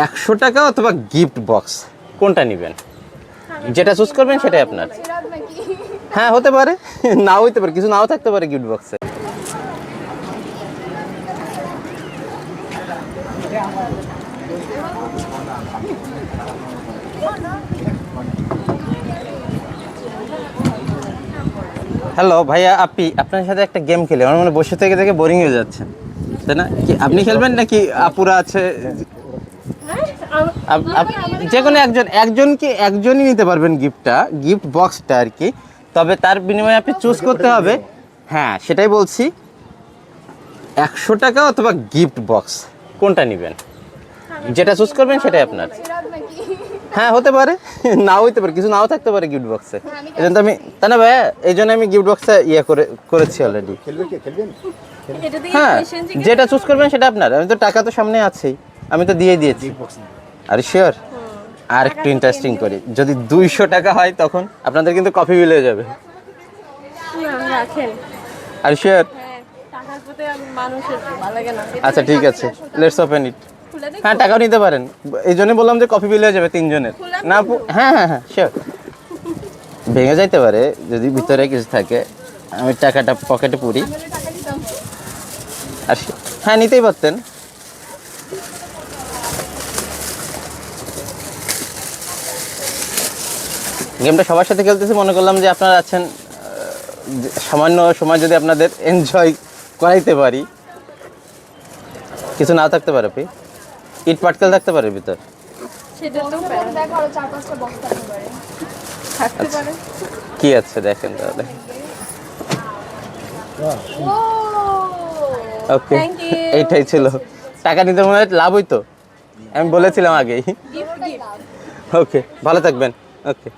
100 টাকা অথবা gift box, কোনটা নেবেন? যেটা চুজ করবেন সেটাই আপনার। হ্যাঁ হতে পারে, নাও হতে পারে, কিছু নাও থাকতে পারে গিফট বক্সে। হ্যালো ভাইয়া, আপনার সাথে একটা গেম খেলে আমার মনে বসে থেকে থেকে বোরিং হয়ে যাচ্ছে, তাই না? কি আপনি খেলবেন নাকি আপুরা আছে? যে কোনো একজনই নিতে পারবেন গিফট বক্সটা আর কি। তবে তার বিনিময়ে আপনি চুজ করতে হবে। হ্যাঁ সেটাই বলছি, 100 টাকা অথবা গিফট বক্স, কোনটা নেবেন? যেটা চুজ করবেন সেটাই আপনার। হ্যাঁ হতে পারে, নাও হতে পারে, কিছু নাও থাকতে পারে গিফট বক্সে। এই জন্য আমি, তাই না ভাইয়া, এই জন্য আমি গিফট বক্সে করেছি অলরেডি। হ্যাঁ যেটা চুজ করবেন সেটা আপনার। আমি তো টাকা তো সামনে আছেই, আমি তো দিয়ে দিয়েছি। আর শিওর? আর একটু ইন্টারেস্টিং করি, যদি 200 টাকা হয় তখন আপনাদের কিন্তু কফি বিল হয়ে যাবে। আর শিওর? আচ্ছা ঠিক আছে, লেটস ওপেন ইট। হ্যাঁ টাকাও নিতে পারেন, এই জন্য বললাম যে কফি বিল হয়ে যাবে 3 জনের। না হ্যাঁ হ্যাঁ হ্যাঁ শিওর। ভেঙে যাইতে পারে যদি ভিতরে কিছু থাকে, আমি টাকাটা পকেটে পুরি। আর হ্যাঁ নিতেই পারতেন। গেমটা সবার সাথে খেলতেছি, মনে করলাম যে আপনারা আছেন, সামান্য সময় যদি আপনাদের এনজয় করাইতে পারি। কিছু না থাকতে পারে, ইট পাটকেল থাকতে পারে ভিতর। কি আছে দেখেন তাহলে। ওকে এইটাই ছিল। টাকা নিতে মনে হয় লাভ হইতো, আমি বলেছিলাম আগেই। ওকে ভালো থাকবেন। ওকে।